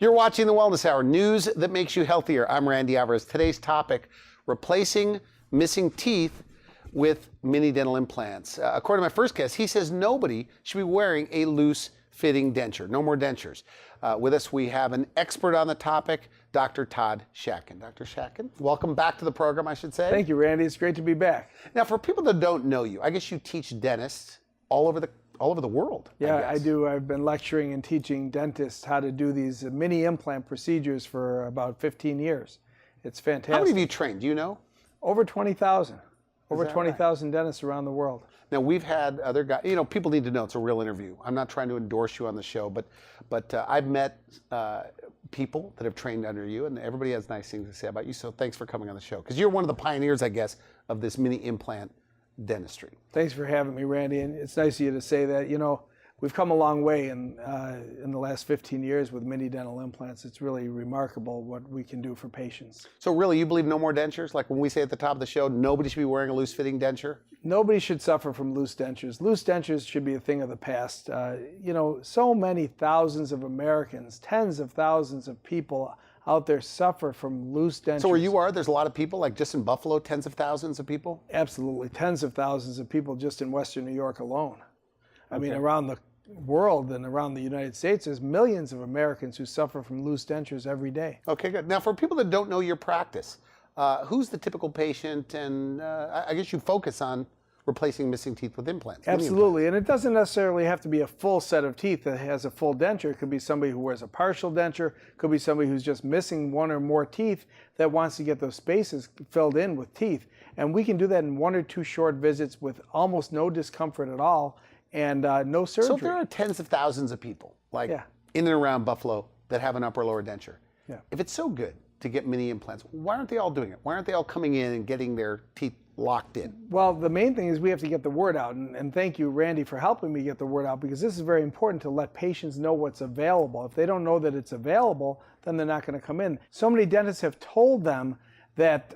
You're watching the Wellness Hour, news that makes you healthier. I'm Randy Alvarez. Today's topic, replacing missing teeth with mini dental implants. According to my first guest, he says nobody should be wearing a loose-fitting denture. No more dentures. With us, we have an expert on the topic, Dr. Todd Shatkin. Dr. Shatkin, welcome back to the program, I should say. Thank you, Randy. It's great to be back. Now, for people that don't know you, I guess you teach dentists all over the world. Yeah, I do. I've been lecturing and teaching dentists how to do these mini implant procedures for about 15 years. It's fantastic. How many of you trained? Do you know? Over 20,000. Over 20,000 dentists around the world. Now, we've had other guys, you know, people need to know it's a real interview. I'm not trying to endorse you on the show, but I've met people that have trained under you, and everybody has nice things to say about you, so thanks for coming on the show. Because you're one of the pioneers, I guess, of this mini implant dentistry. Thanks for having me, Randy, and it's nice of you to say that. You know, we've come a long way in the last 15 years with mini dental implants. It's really remarkable what we can do for patients. So really, you believe no more dentures? Like when we say at the top of the show, nobody should be wearing a loose-fitting denture? Nobody should suffer from loose dentures. Loose dentures should be a thing of the past. You know, so many thousands of Americans, tens of thousands of people out there suffer from loose dentures. So where you are, there's a lot of people, like just in Buffalo, tens of thousands of people? Absolutely, tens of thousands of people just in Western New York alone. I mean, around the world and around the United States, there's millions of Americans who suffer from loose dentures every day. Okay, good. Now, for people that don't know your practice, who's the typical patient? And I guess you focus on replacing missing teeth with implants. Absolutely, and it doesn't necessarily have to be a full set of teeth that has a full denture. It could be somebody who wears a partial denture, could be somebody who's just missing one or more teeth that wants to get those spaces filled in with teeth. And we can do that in 1 or 2 short visits with almost no discomfort at all and no surgery. So there are tens of thousands of people, like in and around Buffalo, that have an upper lower denture. Yeah. If it's so good to get mini implants, why aren't they all doing it? Why aren't they all coming in and getting their teeth locked in? Well, the main thing is we have to get the word out, and thank you, Randy, for helping me get the word out, because this is very important to let patients know what's available. If they don't know that it's available, then they're not going to come in. So many dentists have told them that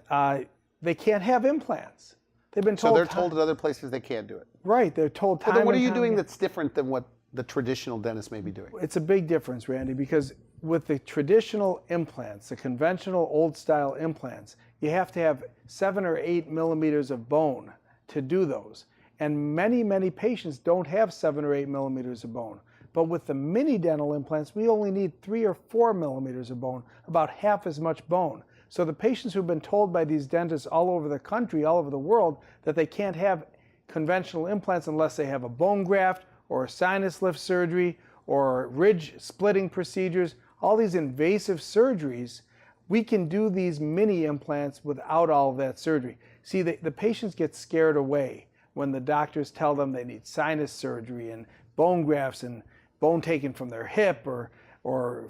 they can't have implants. They've been told. So they're told at other places they can't do it. Right, they're told time. Well, then what are and you time doing again. that's different than what the traditional dentist may be doing? It's a big difference, Randy, because with the traditional implants, the conventional old-style implants, you have to have 7 or 8 millimeters of bone to do those. And many, many patients don't have 7 or 8 millimeters of bone. But with the mini dental implants, we only need 3 or 4 millimeters of bone, about half as much bone. So the patients who've been told by these dentists all over the country, all over the world, that they can't have conventional implants unless they have a bone graft or a sinus lift surgery or ridge splitting procedures, all these invasive surgeries, we can do these mini implants without all of that surgery. See, the patients get scared away when the doctors tell them they need sinus surgery and bone grafts and bone taken from their hip or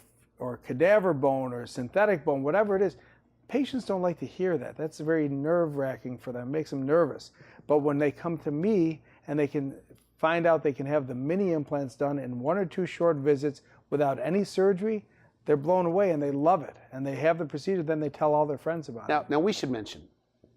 cadaver bone or synthetic bone, whatever it is. Patients don't like to hear that. That's very nerve-wracking for them, makes them nervous. But when they come to me and they can find out they can have the mini implants done in 1 or 2 short visits without any surgery, they're blown away and they love it. And they have the procedure, then they tell all their friends about it. Now we should mention,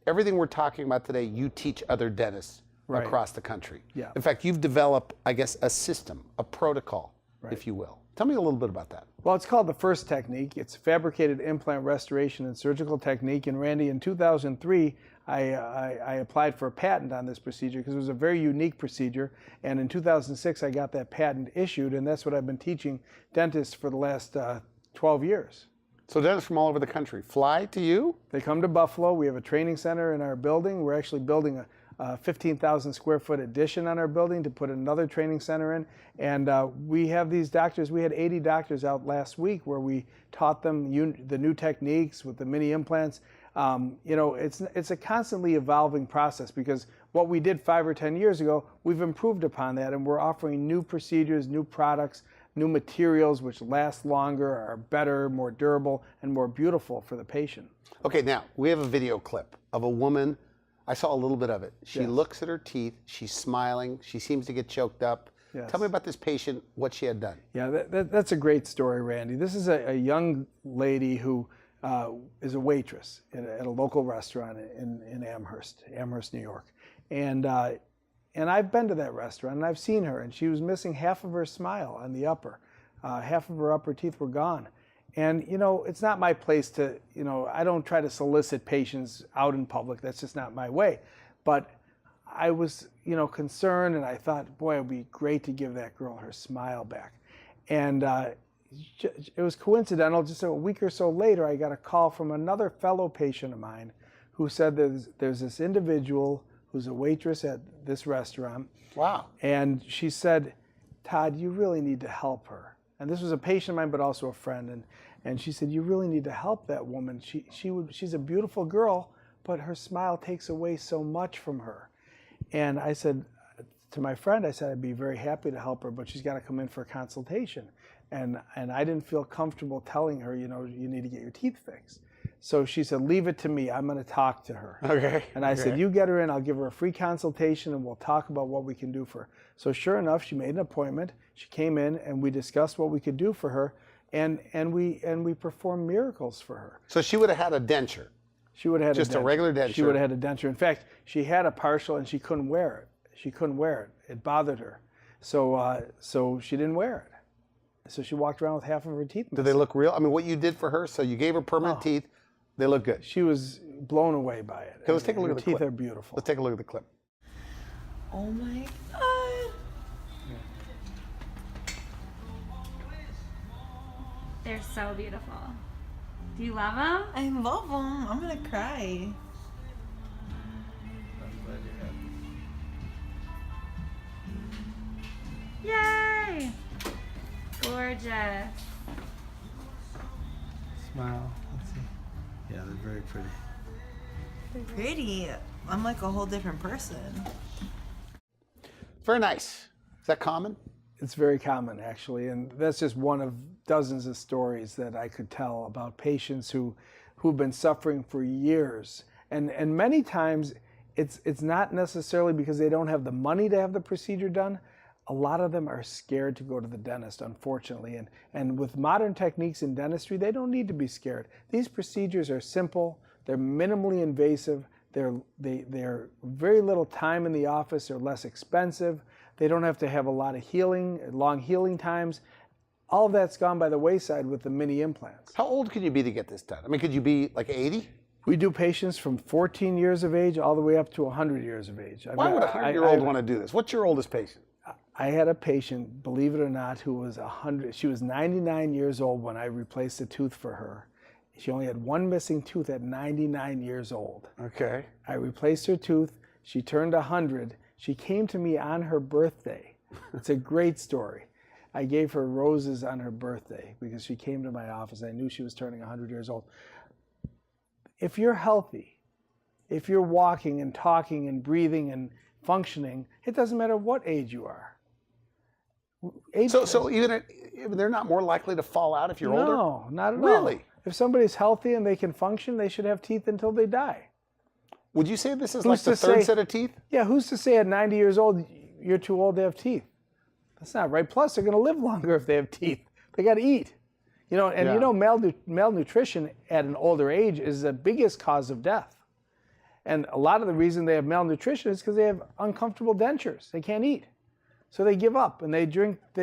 everything we're talking about today, you teach other dentists across the country. Yeah. In fact, you've developed, I guess, a system, a protocol, if you will. Tell me a little bit about that. Well, it's called the FIRST technique. It's fabricated implant restoration and surgical technique. And Randy, in 2003, I applied for a patent on this procedure because it was a very unique procedure. And in 2006, I got that patent issued, and that's what I've been teaching dentists for the last 12 years. So dentists from all over the country fly to you? They come to Buffalo. We have a training center in our building. We're actually building a 15,000 square foot addition on our building to put another training center in. And we have these doctors, we had 80 doctors out last week where we taught them the new techniques with the mini implants. You know, it's a constantly evolving process because what we did 5 or 10 years ago, we've improved upon that, and we're offering new procedures, new products, new materials which last longer, are better, more durable, and more beautiful for the patient. Okay, now we have a video clip of a woman. I saw a little bit of it. She looks at her teeth, she's smiling, she seems to get choked up. Yes. Tell me about this patient, what she had done. Yeah, that's a great story, Randy. This is a young lady who is a waitress at a local restaurant in Amherst, New York. And I've been to that restaurant and I've seen her, and she was missing half of her smile on the upper. Half of her upper teeth were gone. And, it's not my place to, I don't try to solicit patients out in public. That's just not my way. But I was, concerned, and I thought, boy, it would be great to give that girl her smile back. And it was coincidental. Just a week or so later, I got a call from another fellow patient of mine who said there's this individual who's a waitress at this restaurant. Wow. And she said, Todd, you really need to help her. And this was a patient of mine, but also a friend. And she said, you really need to help that woman. She's a beautiful girl, but her smile takes away so much from her. And I said to my friend, I'd be very happy to help her, but she's got to come in for a consultation. And I didn't feel comfortable telling her, you need to get your teeth fixed. So she said, leave it to me. I'm going to talk to her. Okay. And I said, you get her in. I'll give her a free consultation, and we'll talk about what we can do for her. So sure enough, she made an appointment. She came in, and we discussed what we could do for her, and we performed miracles for her. So she would have had a denture. She would have had just a regular denture. She would have had a denture. In fact, she had a partial, and she couldn't wear it. She couldn't wear it. It bothered her. So she didn't wear it. So she walked around with half of her teeth missing. Do they look real? I mean, what you did for her, so you gave her permanent teeth. They look good. She was blown away by it. Okay, let's take a look at the clip. Her teeth are beautiful. Let's take a look at the clip. Oh my God. They're so beautiful. Do you love them? I love them. I'm gonna cry. Yay! Gorgeous. Smile. Let's see. Yeah, they're very pretty. Pretty. I'm like a whole different person. Very nice. Is that common? It's very common, actually, and that's just one of dozens of stories that I could tell about patients who've been suffering for years. And many times, it's not necessarily because they don't have the money to have the procedure done. A lot of them are scared to go to the dentist, unfortunately. And with modern techniques in dentistry, they don't need to be scared. These procedures are simple. They're minimally invasive. They're very little time in the office. They're less expensive. They don't have to have a lot of long healing times. All of that's gone by the wayside with the mini implants. How old could you be to get this done? I mean, could you be like 80? We do patients from 14 years of age all the way up to 100 years of age. Why would a 100-year-old want to do this? What's your oldest patient? I had a patient, believe it or not, who was 100. She was 99 years old when I replaced a tooth for her. She only had one missing tooth at 99 years old. Okay. I replaced her tooth. She turned 100. She came to me on her birthday. It's a great story. I gave her roses on her birthday because she came to my office. I knew she was turning 100 years old. If you're healthy, if you're walking and talking and breathing and functioning, it doesn't matter what age you are. So even they're not more likely to fall out if you're older? No, not at all. Really? If somebody's healthy and they can function, they should have teeth until they die. Would you say this is like the third set of teeth? Yeah, who's to say at 90 years old you're too old to have teeth? That's not right. Plus, they're going to live longer if they have teeth. They got to eat. Malnutrition at an older age is the biggest cause of death. And a lot of the reason they have malnutrition is because they have uncomfortable dentures. They can't eat. So they give up and they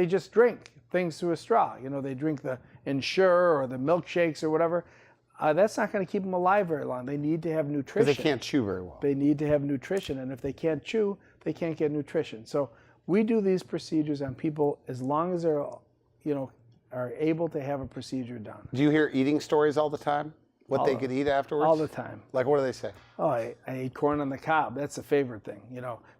just drink things through a straw. They drink the Ensure or the milkshakes or whatever. That's not going to keep them alive very long. They need to have nutrition. Because they can't chew very well. They need to have nutrition. And if they can't chew, they can't get nutrition. So we do these procedures on people as long as they're, are able to have a procedure done. Do you hear eating stories all the time? What they could eat afterwards? All the time. Like, what do they say? Oh, I ate corn on the cob. That's a favorite thing.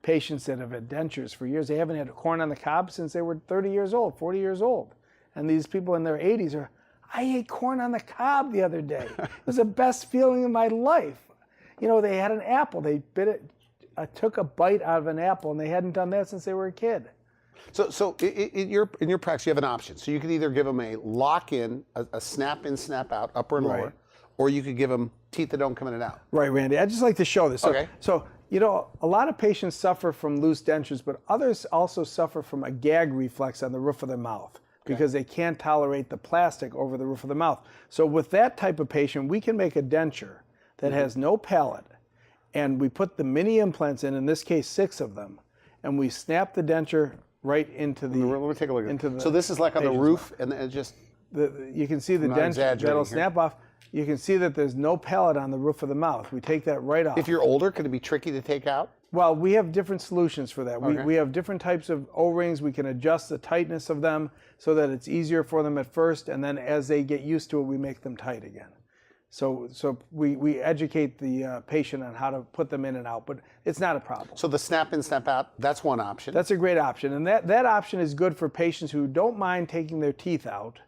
Patients that have had dentures for years, they haven't had corn on the cob since they were 30 years old, 40 years old. And these people in their 80s are, I ate corn on the cob the other day. It was the best feeling of my life. They had an apple. They bit it, took a bite out of an apple, and they hadn't done that since they were a kid. So in your practice, you have an option. So you could either give them a lock-in, a snap-in, snap-out, upper and lower, or you could give them teeth that don't come in and out. Right, Randy. I'd just like to show this. Okay. So, a lot of patients suffer from loose dentures, but others also suffer from a gag reflex on the roof of their mouth because they can't tolerate the plastic over the roof of the mouth. So with that type of patient, we can make a denture that has no palate, and we put the mini implants in this case 6 of them, and we snap the denture right into the... Let me take a look at it. So this is like on the roof, and it just... you can see the not denture exaggerating that'll here. snap off. You can see that there's no palate on the roof of the mouth. We take that right off. If you're older, could it be tricky to take out? Well, we have different solutions for that. Okay. We have different types of O-rings. We can adjust the tightness of them so that it's easier for them at first, and then as they get used to it, we make them tight again. So we educate the patient on how to put them in and out, but it's not a problem. So the snap in, snap out, that's one option. That's a great option, and that option is good for patients who don't mind taking their teeth out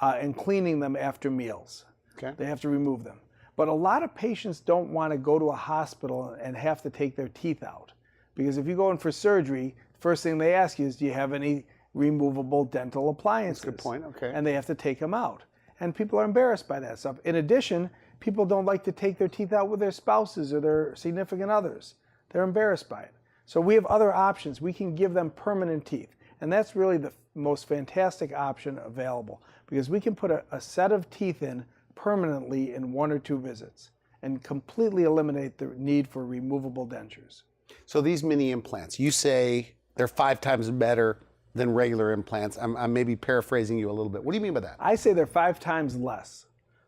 and cleaning them after meals. Okay. They have to remove them. But a lot of patients don't want to go to a hospital and have to take their teeth out. Because if you go in for surgery, first thing they ask you is, do you have any removable dental appliances? That's a good point, okay. And they have to take them out. And people are embarrassed by that stuff. In addition, people don't like to take their teeth out with their spouses or their significant others. They're embarrassed by it. So we have other options. We can give them permanent teeth. And that's really the most fantastic option available, because we can put a set of teeth in permanently in 1 or 2 visits and completely eliminate the need for removable dentures. So these mini implants, you say they're 5 times better than regular implants. I'm maybe paraphrasing you a little bit. What do you mean by that? I say they're 5 times less.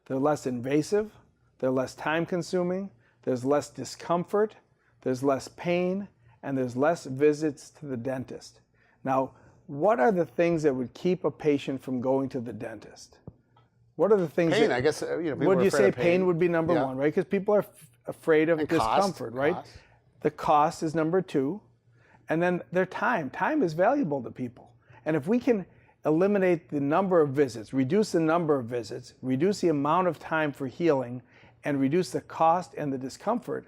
They're less invasive, they're less time consuming, there's less discomfort, there's less pain, and there's less visits to the dentist. Now, what are the things that would keep a patient from going to the dentist? What are the things? Pain, that, I guess. People would are you afraid say of pain would be number Yeah. 1, right? Because people are afraid of And cost, discomfort, right? cost. The cost is number 2, and then their time. Time is valuable to people, and if we can eliminate the number of visits, reduce the number of visits, reduce the amount of time for healing, and reduce the cost and the discomfort,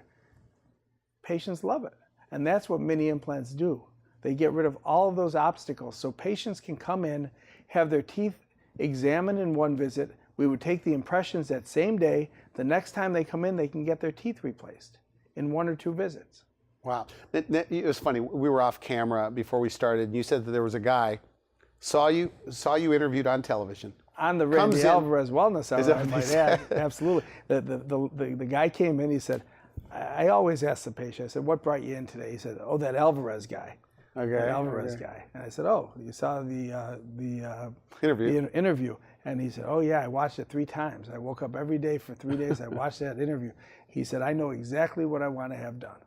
patients love it, and that's what mini implants do. They get rid of all of those obstacles, so patients can come in, have their teeth examined in 1 visit. We would take the impressions that same day. The next time they come in, they can get their teeth replaced in 1 or 2 visits. Wow. It was funny. We were off camera before we started, and you said that there was a guy, saw you interviewed on television. On the Comes Randy in- Alvarez Wellness Is Hour, that I what might he add. said? Absolutely. The guy came in, he said, I always ask the patient, I said, what brought you in today? He said, oh, that Alvarez guy. Okay. That Alvarez guy. And I said, oh, you saw the Interview. the interview. And he said, oh yeah, I watched it 3 times. I woke up every day for 3 days. I watched that interview. He said, I know exactly what I want to have done.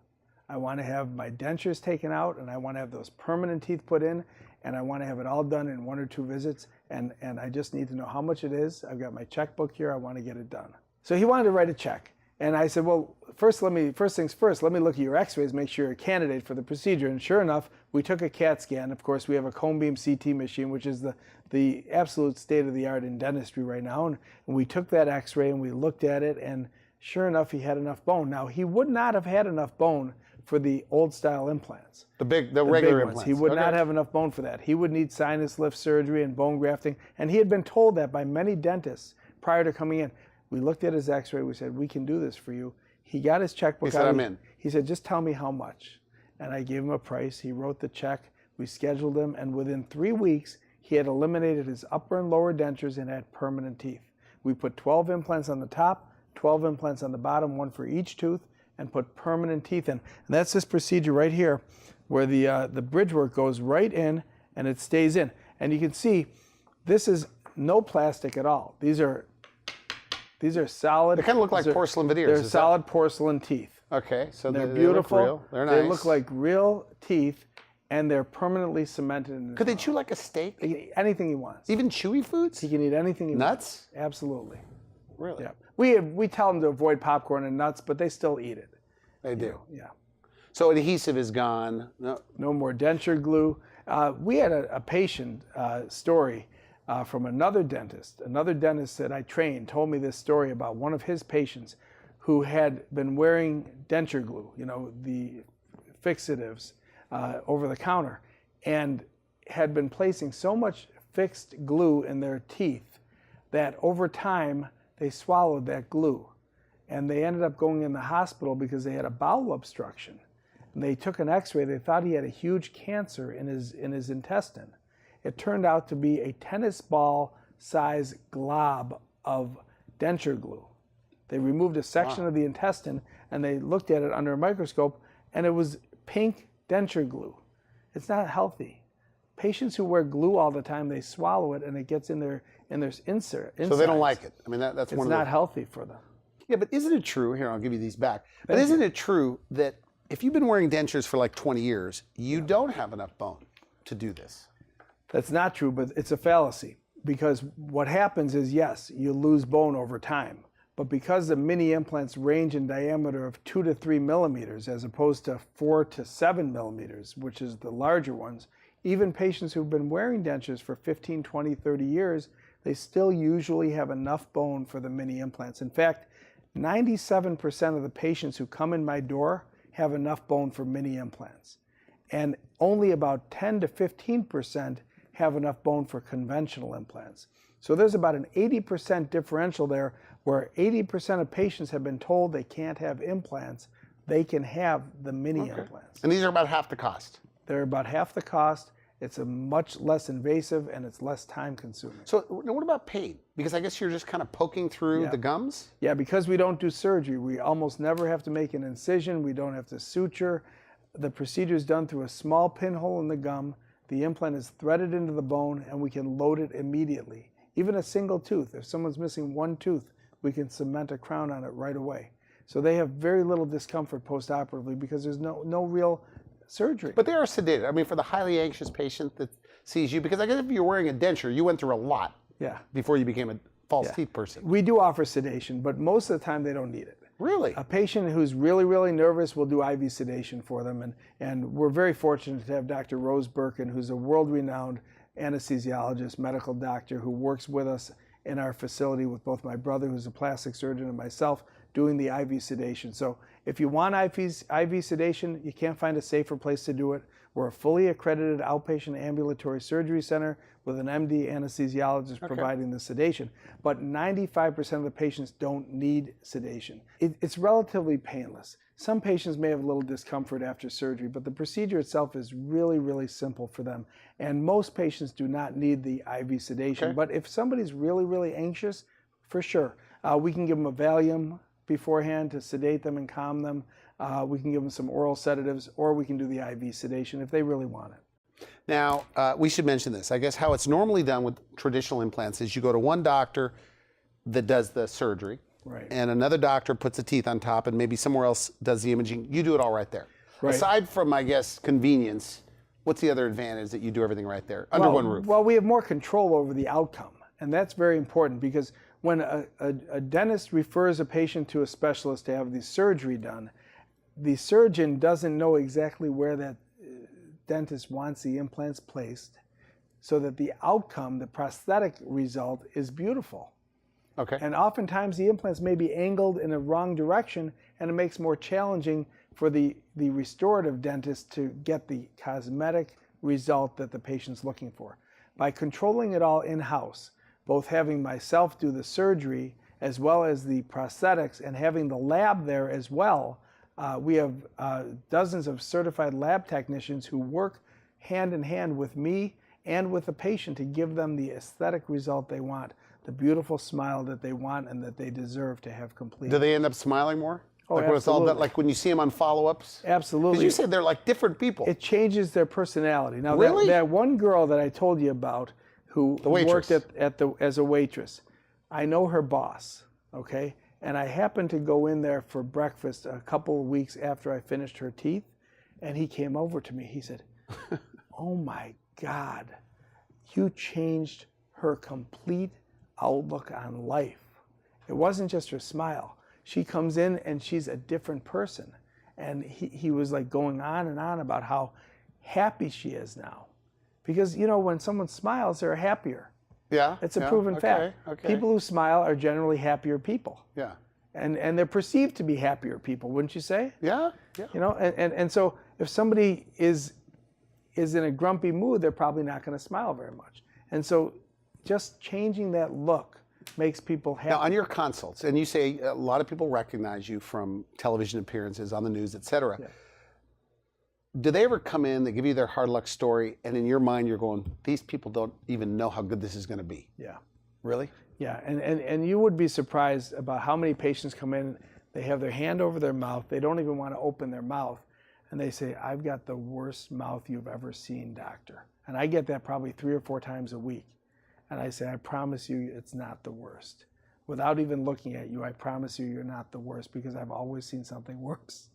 I want to have my dentures taken out, and I want to have those permanent teeth put in, and I want to have it all done in 1 or 2 visits. And I just need to know how much it is. I've got my checkbook here. I want to get it done. So he wanted to write a check. And I said, well, first things first, let me look at your x-rays, make sure you're a candidate for the procedure. And sure enough, we took a CAT scan. Of course, we have a cone beam CT machine, which is the absolute state of the art in dentistry right now. And we took that x-ray and we looked at it, and sure enough, he had enough bone. Now, he would not have had enough bone for the old style implants. The big regular ones. implants. He would Okay. not have enough bone for that. He would need sinus lift surgery and bone grafting. And he had been told that by many dentists prior to coming in. We looked at his x-ray, we said, we can do this for you. He got his checkbook He said, out. I'm in. He said, just tell me how much. And I gave him a price. He wrote the check. We scheduled him. And within 3 weeks, he had eliminated his upper and lower dentures and had permanent teeth. We put 12 implants on the top, 12 implants on the bottom, 1 for each tooth, and put permanent teeth in. And that's this procedure right here, where the bridge work goes right in and it stays in. And you can see this is no plastic at all. These are solid. They kind of look like these are- porcelain veneers. They're Is that- solid porcelain teeth. Okay, so They're they beautiful. look real. They're nice. They look like real teeth, and they're permanently cemented in his Could they mouth. chew like a steak? He can eat anything he wants. Even chewy foods? He can eat anything he Nuts? wants. Absolutely. Really? Yeah. We tell them to avoid popcorn and nuts, but they still eat it. They do. Yeah. So adhesive is gone. No. No more denture glue. We had a patient story from another dentist. Another dentist that I trained told me this story about one of his patients who had been wearing denture glue, the fixatives over the counter, and had been placing so much fixed glue in their teeth that over time they swallowed that glue. And they ended up going in the hospital because they had a bowel obstruction. And they took an x-ray. They thought he had a huge cancer in his intestine. It turned out to be a tennis ball size glob of denture glue. They removed a section of the intestine and they looked at it under a microscope, and it was pink denture glue. It's not healthy. Patients who wear glue all the time, they swallow it and it gets in and there's insides. So they don't like it. I mean, that's It's one of not the... healthy for them. Yeah, but isn't it true, here, I'll give you these back, but Thank isn't it true that if you've been wearing dentures for like 20 years, you don't have enough bone to do this? That's not true, but it's a fallacy, because what happens is, yes, you lose bone over time, but because the mini implants range in diameter of 2 to 3 millimeters as opposed to 4 to 7 millimeters, which is the larger ones, even patients who've been wearing dentures for 15, 20, 30 years, they still usually have enough bone for the mini implants. In fact, 97% of the patients who come in my door have enough bone for mini implants. And only about 10 to 15% have enough bone for conventional implants. So there's about an 80% differential there, where 80% of patients have been told they can't have implants. They can have the mini implants. And these are about half the cost. They're about half the cost. It's a much less invasive, and it's less time consuming. So now what about pain? Because I guess you're just kind of poking through the gums? Yeah, because we don't do surgery, we almost never have to make an incision. We don't have to suture. The procedure is done through a small pinhole in the gum. The implant is threaded into the bone, and we can load it immediately. Even a single tooth. If someone's missing one tooth, we can cement a crown on it right away. So they have very little discomfort post-operatively because there's no real surgery. But they are sedated. I mean, for the highly anxious patient that sees you, because I guess if you're wearing a denture, you went through a lot before you became a false teeth person. We do offer sedation, but most of the time they don't need it. Really? A patient who's really, really nervous, will do IV sedation for them. And we're very fortunate to have Dr. Rose Birkin, who's a world-renowned anesthesiologist, medical doctor, who works with us in our facility with both my brother, who's a plastic surgeon, and myself, doing the IV sedation. So if you want IV sedation, you can't find a safer place to do it. We're a fully accredited outpatient ambulatory surgery center with an MD anesthesiologist providing the sedation. But 95% of the patients don't need sedation. It's relatively painless. Some patients may have a little discomfort after surgery, but the procedure itself is really, really simple for them. And most patients do not need the IV sedation. But if somebody's really, really anxious, for sure, we can give them a Valium beforehand to sedate them and calm them. We can give them some oral sedatives, or we can do the IV sedation if they really want it. Now, we should mention this. I guess how it's normally done with traditional implants is you go to one doctor that does the surgery, and another doctor puts the teeth on top, and maybe somewhere else does the imaging. You do it all right there. Aside from, I guess, convenience, what's the other advantage that you do everything right there under one roof? Well, we have more control over the outcome, and that's very important, because when a dentist refers a patient to a specialist to have the surgery done, the surgeon doesn't know exactly where that dentist wants the implants placed, so that the outcome, the prosthetic result, is beautiful. And oftentimes the implants may be angled in a wrong direction, and it makes it more challenging for the restorative dentist to get the cosmetic result that the patient's looking for. By controlling it all in-house, both having myself do the surgery as well as the prosthetics, and having the lab there as well, we have dozens of certified lab technicians who work hand in hand with me and with the patient to give them the aesthetic result they want, the beautiful smile that they want and that they deserve to have completed. Do they end up smiling more? Oh, like when it's all done, like when you see them on follow-ups? Absolutely. Because you said they're like different people. It changes their personality. Now, really? that one girl that I told you about who worked as a waitress, I know her boss, okay? And I happened to go in there for breakfast a couple of weeks after I finished her teeth, and he came over to me. He said, "Oh my God, you changed her complete outlook on life." It wasn't just her smile. She comes in and she's a different person. And he was like going on and on about how happy she is now. Because, you know, when someone smiles, they're happier. Yeah. It's a proven fact. People who smile are generally happier people. Yeah. And they're perceived to be happier people, wouldn't you say? Yeah. You know, and so if somebody is in a grumpy mood, they're probably not going to smile very much. And so just changing that look makes people happy. Now, on your consults, and you say a lot of people recognize you from television appearances, on the news, etc. Do they ever come in, they give you their hard luck story, and in your mind you're going, these people don't even know how good this is going to be? Yeah. Really? Yeah, and you would be surprised about how many patients come in, they have their hand over their mouth, they don't even want to open their mouth, and they say, "I've got the worst mouth you've ever seen, doctor." And I get that probably 3 or 4 times a week. And I say, I promise you it's not the worst. Without even looking at you, I promise you you're not the worst, because I've always seen something worse,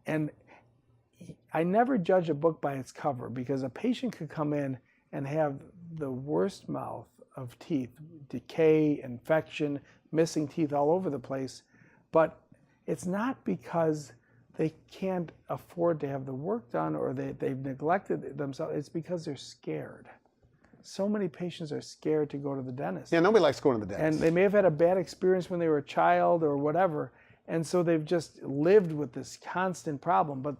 And I never judge a book by its cover, because a patient could come in and have the worst mouth of teeth, decay, infection, missing teeth all over the place, but it's not because they can't afford to have the work done or they've neglected themselves. It's because they're scared. So many patients are scared to go to the dentist. Yeah, nobody likes going to the dentist. And they may have had a bad experience when they were a child or whatever, and so they've just lived with this constant problem. But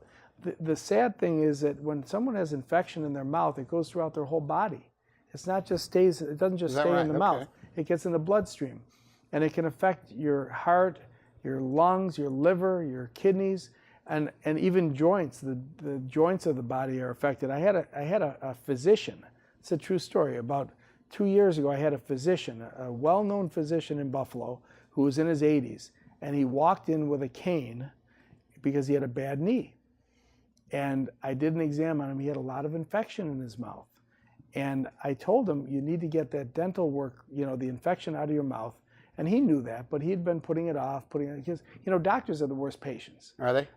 the sad thing is that when someone has infection in their mouth, it goes throughout their whole body. It doesn't just stay in the mouth. It gets in the bloodstream, and it can affect your heart, your lungs, your liver, your kidneys, and even joints. The joints of the body are affected. I had a physician. It's a true story. About 2 years ago, I had a physician, a well-known physician in Buffalo, who was in his 80s, and he walked in with a cane because he had a bad knee. And I did an exam on him. He had a lot of infection in his mouth. And I told him, you need to get that dental work, the infection out of your mouth. And he knew that, but he'd been putting it off, because, doctors are the worst patients. Are they?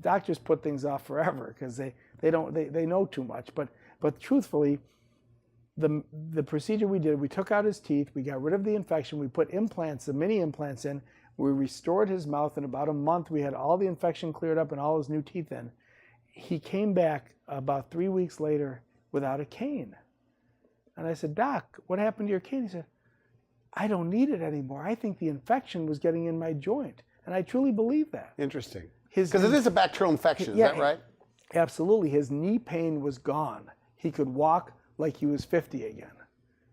Doctors put things off forever because they know too much. But truthfully, the procedure we did, we took out his teeth, we got rid of the infection, we put implants, the mini implants in, we restored his mouth. In about a month, we had all the infection cleared up and all his new teeth in. He came back about 3 weeks later without a cane. And I said, Doc, what happened to your cane? He said, I don't need it anymore. I think the infection was getting in my joint. And I truly believe that. Interesting. Because it is a bacterial infection, is that right? Absolutely. His knee pain was gone. He could walk like he was 50 again.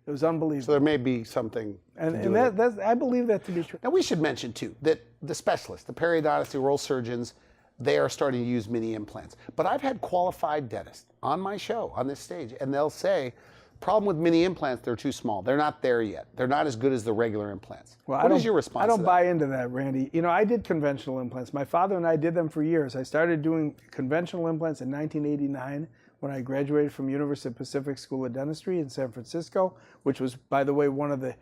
It was unbelievable. So there may be something I believe that to be true. Now we should mention too that the specialists, the periodontists, the oral surgeons, they are starting to use mini implants. But I've had qualified dentists on my show, on this stage, and they'll say, problem with mini implants, they're too small. They're not there yet. They're not as good as the regular implants. Well, what is your response I don't to that? buy into that, Randy. I did conventional implants. My father and I did them for years. I started doing conventional implants in 1989 when I graduated from University of Pacific School of Dentistry in San Francisco, which was, by the way, one of the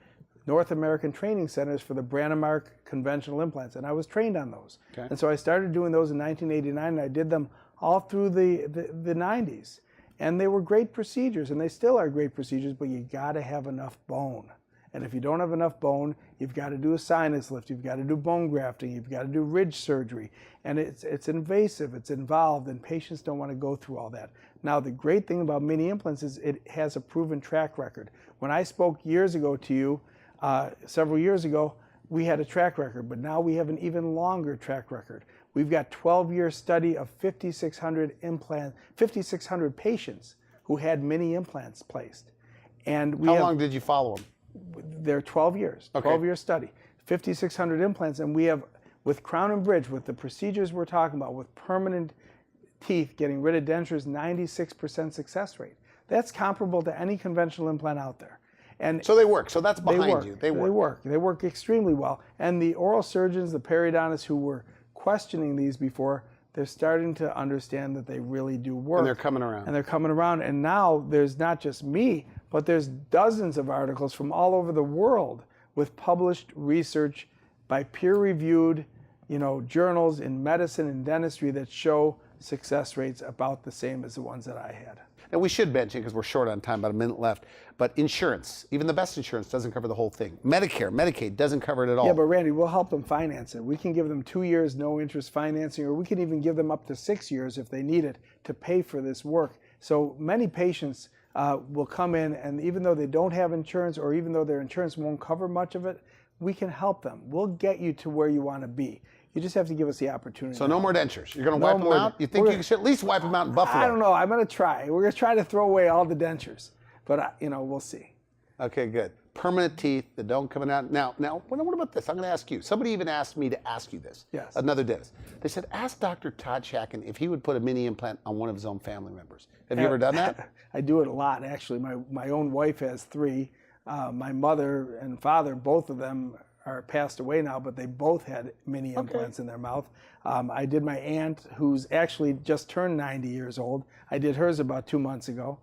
North American training centers for the Brandemark conventional implants, and I was trained on those. Okay. And so I started doing those in 1989, and I did them all through the 90s. And they were great procedures, and they still are great procedures, but you gotta have enough bone. And if you don't have enough bone, you've got to do a sinus lift, you've got to do bone grafting, you've got to do ridge surgery. And it's invasive, it's involved, and patients don't want to go through all that. Now, the great thing about mini implants is it has a proven track record. When I spoke years ago to you, several years ago, we had a track record, but now we have an even longer track record. We've got 12-year study of 5,600 patients who had mini implants placed. And How long did you follow them? They're 12 years, 12-year study, 5,600 implants, and we have, with crown and bridge, with the procedures we're talking about, with permanent teeth, getting rid of dentures, 96% success rate. That's comparable to any conventional implant out there. And so they work. So that's behind you. They work. They work extremely well. And the oral surgeons, the periodontists who were questioning these before, they're starting to understand that they really do work. And they're coming around. And they're coming around. And now there's not just me, but there's dozens of articles from all over the world with published research by peer-reviewed, journals in medicine and dentistry that show success rates about the same as the ones that I had. And we should mention, because we're short on time, about a minute left, but insurance, even the best insurance, doesn't cover the whole thing. Medicare, Medicaid doesn't cover it at all. Yeah, but Randy, we'll help them finance it. We can give them 2 years no interest financing, or we can even give them up to 6 years if they need it to pay for this work. So many patients will come in, and even though they don't have insurance, or even though their insurance won't cover much of it, we can help them. We'll get you to where you want to be. You just have to give us the opportunity. So no more dentures. You're going to wipe them out? You think you should at least wipe them out in Buffalo? I don't know. I'm going to try. We're going to try to throw away all the dentures. But, we'll see. Okay, good. Permanent teeth that don't come out. Now, what about this? I'm going to ask you. Somebody even asked me to ask you this. Yes. Another dentist. They said, ask Dr. Todd Shatkin if he would put a mini implant on one of his own family members. Have you ever done that? I do it a lot, actually. My own wife has 3. My mother and father, both of them are passed away now, but they both had mini implants in their mouth. I did my aunt, who's actually just turned 90 years old. I did hers about 2 months ago.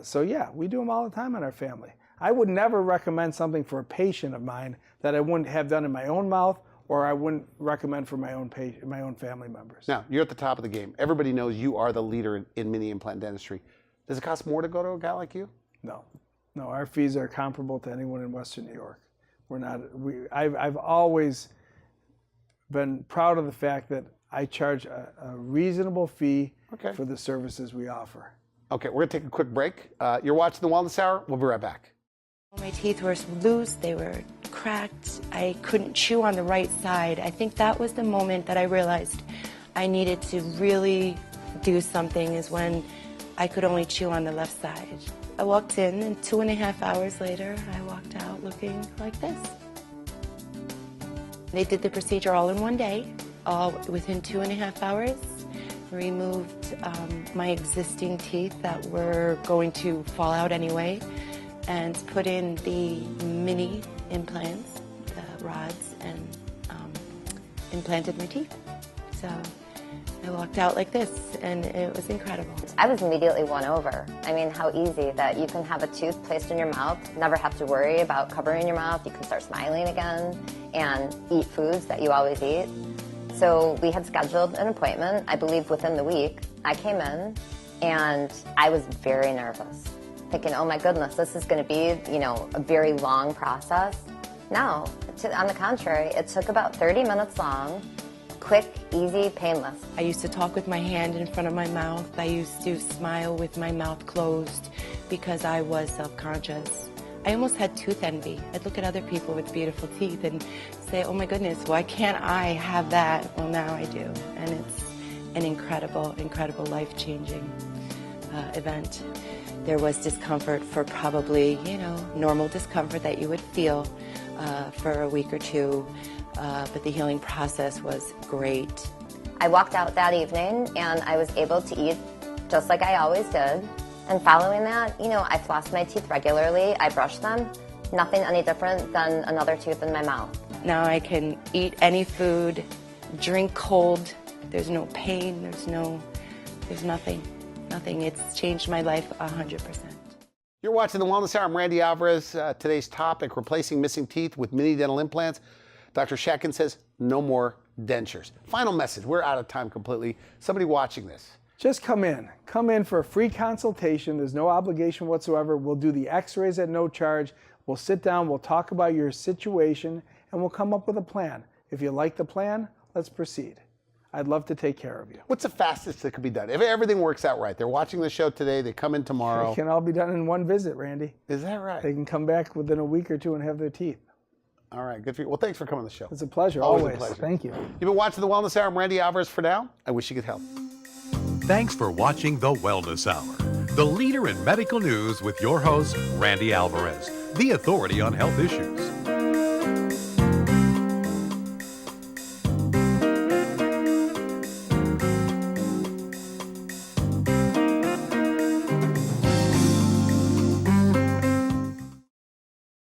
So yeah, we do them all the time in our family. I would never recommend something for a patient of mine that I wouldn't have done in my own mouth, or I wouldn't recommend for my own family members. Now, you're at the top of the game. Everybody knows you are the leader in mini implant dentistry. Does it cost more to go to a guy like you? No, our fees are comparable to anyone in Western New York. I've always been proud of the fact that I charge a reasonable fee for the services we offer. Okay, we're gonna take a quick break. You're watching the Wellness Hour. We'll be right back. My teeth were loose, they were cracked, I couldn't chew on the right side. I think that was the moment that I realized I needed to really do something, is when I could only chew on the left side. I walked in, and 2.5 hours later, I walked out looking like this. They did the procedure all in one day, all within 2.5 hours. Removed my existing teeth that were going to fall out anyway, and put in the mini implants, the rods, and implanted my teeth. So I walked out like this, and it was incredible. I was immediately won over. I mean, how easy that you can have a tooth placed in your mouth, never have to worry about covering your mouth, you can start smiling again, and eat foods that you always eat. So we had scheduled an appointment, I believe within the week. I came in, and I was very nervous, thinking, oh my goodness, this is going to be, a very long process. No, on the contrary, it took about 30 minutes long, quick, easy, painless. I used to talk with my hand in front of my mouth. I used to smile with my mouth closed because I was self-conscious. I almost had tooth envy. I'd look at other people with beautiful teeth and say, oh my goodness, why can't I have that? Well, now I do. And it's an incredible, incredible life-changing event. There was discomfort for probably, normal discomfort that you would feel for a week or two, but the healing process was great. I walked out that evening, and I was able to eat just like I always did. And following that, I flossed my teeth regularly, I brushed them, nothing any different than another tooth in my mouth. Now I can eat any food, drink cold, there's no pain, there's nothing. It's changed my life 100%. You're watching the Wellness Hour. I'm Randy Alvarez. Today's topic, replacing missing teeth with mini dental implants. Dr. Shatkin says no more dentures. Final message. We're out of time completely. Somebody watching this. Just come in for a free consultation. There's no obligation whatsoever. We'll do the x-rays at no charge. We'll sit down, we'll talk about your situation, and we'll come up with a plan. If you like the plan, let's proceed. I'd love to take care of you. What's the fastest that could be done? If everything works out right, they're watching the show today, they come in tomorrow. It can all be done in one visit, Randy. Is that right? They can come back within a week or two and have their teeth. All right, good for you. Well, thanks for coming on the show. It's a pleasure, Always always. a pleasure. Thank you. You've been watching the Wellness Hour. I'm Randy Alvarez for now. I wish you could help. Thanks for watching The Wellness Hour, the leader in medical news with your host, Randy Alvarez, the authority on health issues.